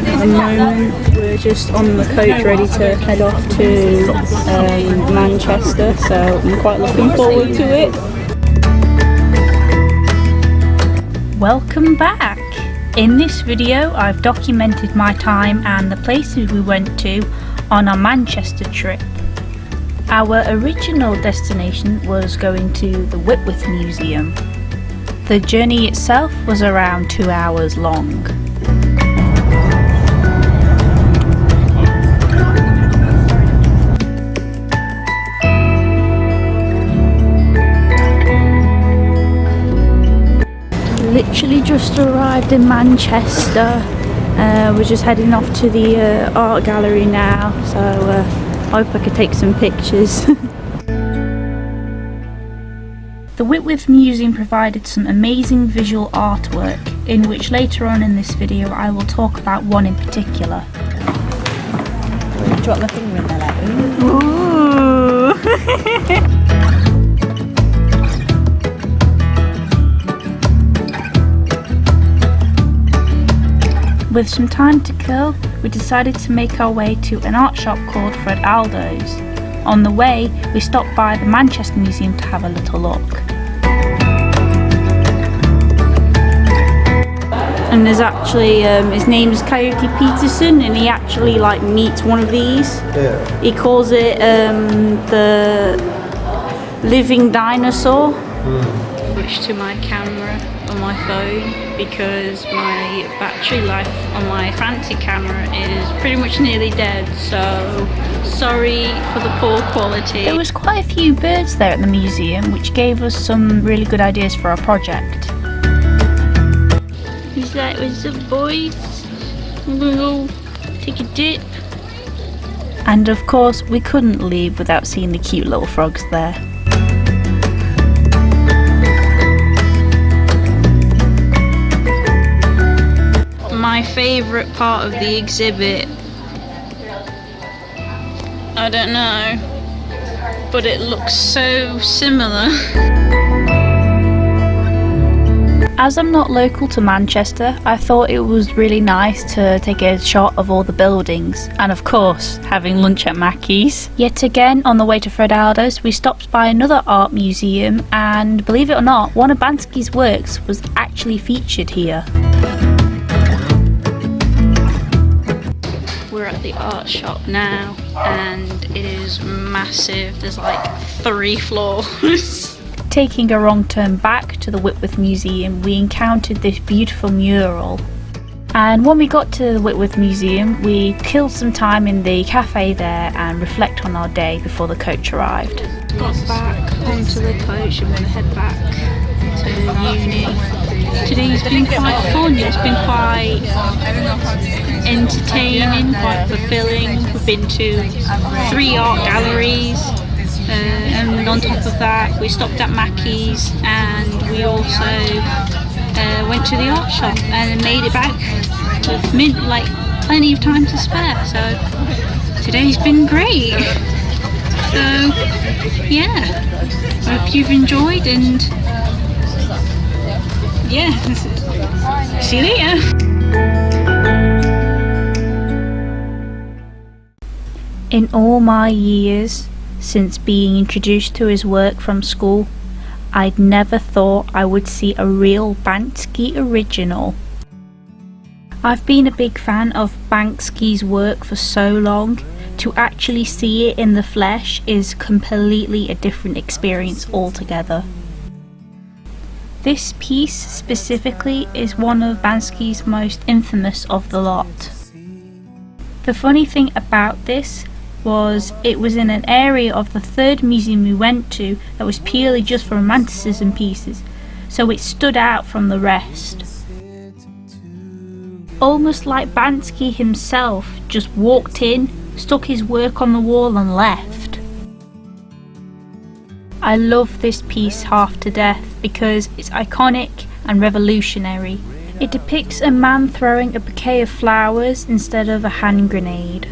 At the moment we're just on the coach ready to head off to Manchester, so I'm quite looking forward to it. Welcome back! In this video I've documented my time and the places we went to on our Manchester trip. Our original destination was going to the Whitworth Museum. The journey itself was around 2 hours long. Literally just arrived in Manchester. We're just heading off to the art gallery now, so I hope I could take some pictures. The Whitworth Museum provided some amazing visual artwork, in which later on in this video I will talk about one in particular. Drop my finger in there like, ooh. With some time to kill, we decided to make our way to an art shop called Fred Aldo's. On the way, we stopped by the Manchester Museum to have a little look. and there's actually his name's Coyote Peterson, and he actually like meets one of these. Yeah. He calls it the living dinosaur. Switch to my camera on my phone because my battery life on my fancy camera is pretty much nearly dead, so sorry for the poor quality. There was quite a few birds there at the museum, which gave us some really good ideas for our project. He's like, what's up boys? I'm gonna go take a dip. And of course we couldn't leave without seeing the cute little frogs there. My favourite part of the exhibit, I don't know, but it looks so similar. As I'm not local to Manchester, I thought it was really nice to take a shot of all the buildings, and of course having lunch at Mackey's. Yet again, on the way to Fred Aldo's, we stopped by another art museum, and believe it or not, one of Bansky's works was actually featured here. We're at the art shop now, and it is massive. There's like 3 floors. Taking a wrong turn back to the Whitworth Museum, we encountered this beautiful mural. And when we got to the Whitworth Museum, we killed some time in the cafe there and reflect on our day before the coach arrived. Got back onto the coach and we're gonna head back to uni. Today's been quite fun. It's been quite entertaining, quite fulfilling. We've been to 3 art galleries. And on top of that we stopped at Mackey's, and we also went to the art shop and made it back with like plenty of time to spare, so today's been great. So yeah, hope you've enjoyed, and yeah, see you later. In all my years since being introduced to his work from school, I'd never thought I would see a real Banksy original. I've been a big fan of Bansky's work for so long, to actually see it in the flesh is completely a different experience altogether. This piece specifically is one of Bansky's most infamous of the lot. The funny thing about this was it was in an area of the 3rd museum we went to that was purely just for romanticism pieces, so it stood out from the rest. Almost like Banksy himself just walked in, stuck his work on the wall and left. I love this piece half to death because it's iconic and revolutionary. It depicts a man throwing a bouquet of flowers instead of a hand grenade.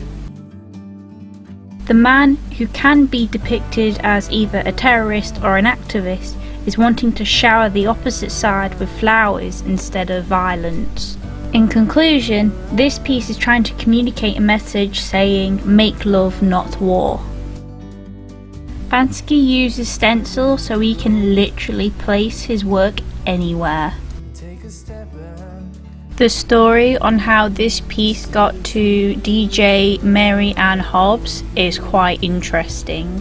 The man, who can be depicted as either a terrorist or an activist, is wanting to shower the opposite side with flowers instead of violence. In conclusion, this piece is trying to communicate a message saying, make love, not war. Banksy uses stencil so he can literally place his work anywhere. The story on how this piece got to DJ Mary Ann Hobbs is quite interesting.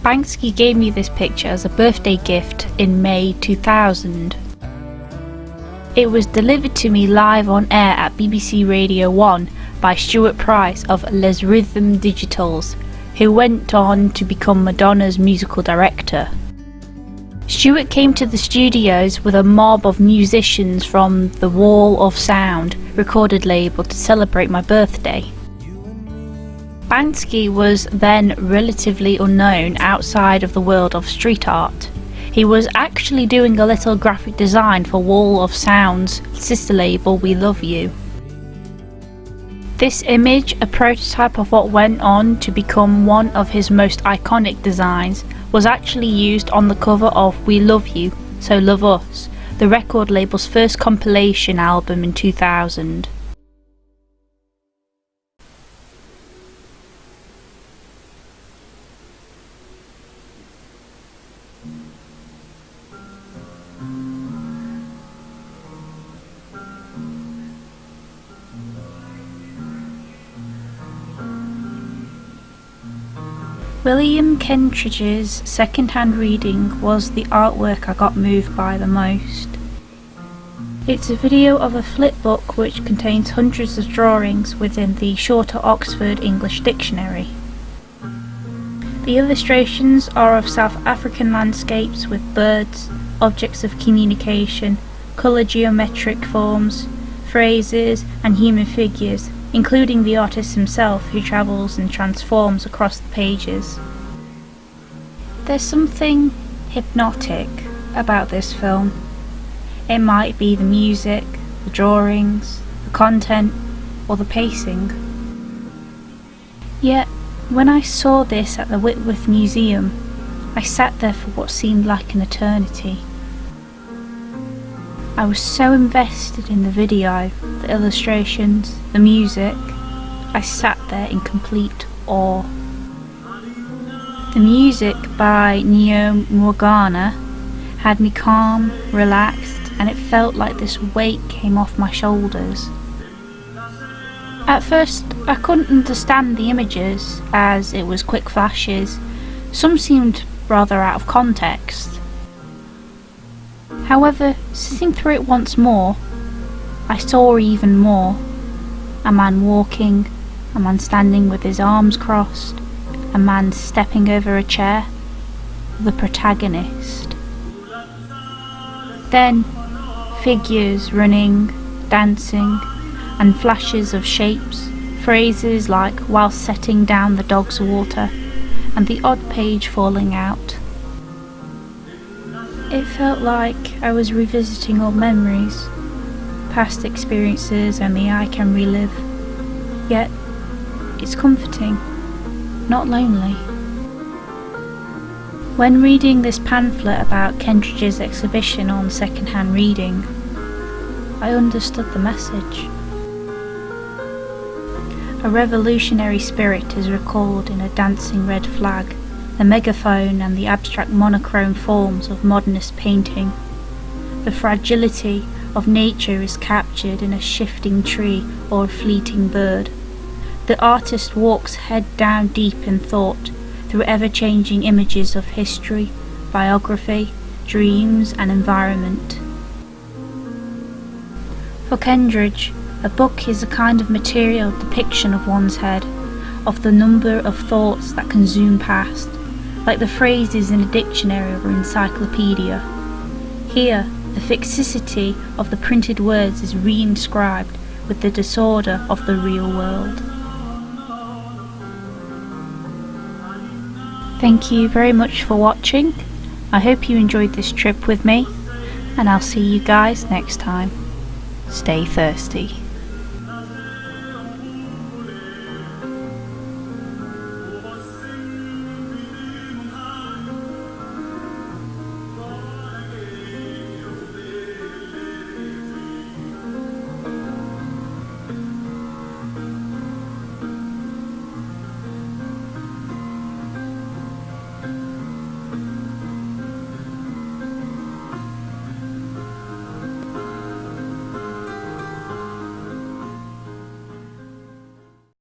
Banksy gave me this picture as a birthday gift in May 2000. It was delivered to me live on air at BBC Radio 1 by Stuart Price of Les Rhythm Digitals, who went on to become Madonna's musical director. Stuart came to the studios with a mob of musicians from the Wall of Sound record label to celebrate my birthday. Banksy was then relatively unknown outside of the world of street art. He was actually doing a little graphic design for Wall of Sound's sister label We Love You. This image, a prototype of what went on to become one of his most iconic designs, was actually used on the cover of We Love You, So Love Us, the record label's first compilation album in 2000. William Kentridge's second-hand reading was the artwork I got moved by the most. It's a video of a flipbook which contains hundreds of drawings within the shorter Oxford English Dictionary. The illustrations are of South African landscapes with birds, objects of communication, colour geometric forms, phrases and human figures, including the artist himself who travels and transforms across the pages. There's something hypnotic about this film. It might be the music, the drawings, the content, or the pacing. Yet, when I saw this at the Whitworth Museum, I sat there for what seemed like an eternity. I was so invested in the video, the illustrations, the music, I sat there in complete awe. The music by Neo Morgana had me calm, relaxed, and it felt like this weight came off my shoulders. At first, I couldn't understand the images, as it was quick flashes. Some seemed rather out of context. However, sitting through it once more, I saw even more. A man walking, a man standing with his arms crossed, a man stepping over a chair, the protagonist. Then, figures running, dancing, and flashes of shapes, phrases like while setting down the dog's water, and the odd page falling out. It felt like I was revisiting old memories, past experiences only I can relive. Yet, it's comforting, not lonely. When reading this pamphlet about Kentridge's exhibition on second-hand reading, I understood the message. A revolutionary spirit is recalled in a dancing red flag, the megaphone and the abstract monochrome forms of modernist painting. The fragility of nature is captured in a shifting tree or a fleeting bird. The artist walks head down deep in thought through ever-changing images of history, biography, dreams and environment. For Kentridge, a book is a kind of material depiction of one's head, of the number of thoughts that can zoom past, like the phrases in a dictionary or encyclopedia. Here, the fixicity of the printed words is reinscribed with the disorder of the real world. Thank you very much for watching. I hope you enjoyed this trip with me, and I'll see you guys next time. Stay thirsty.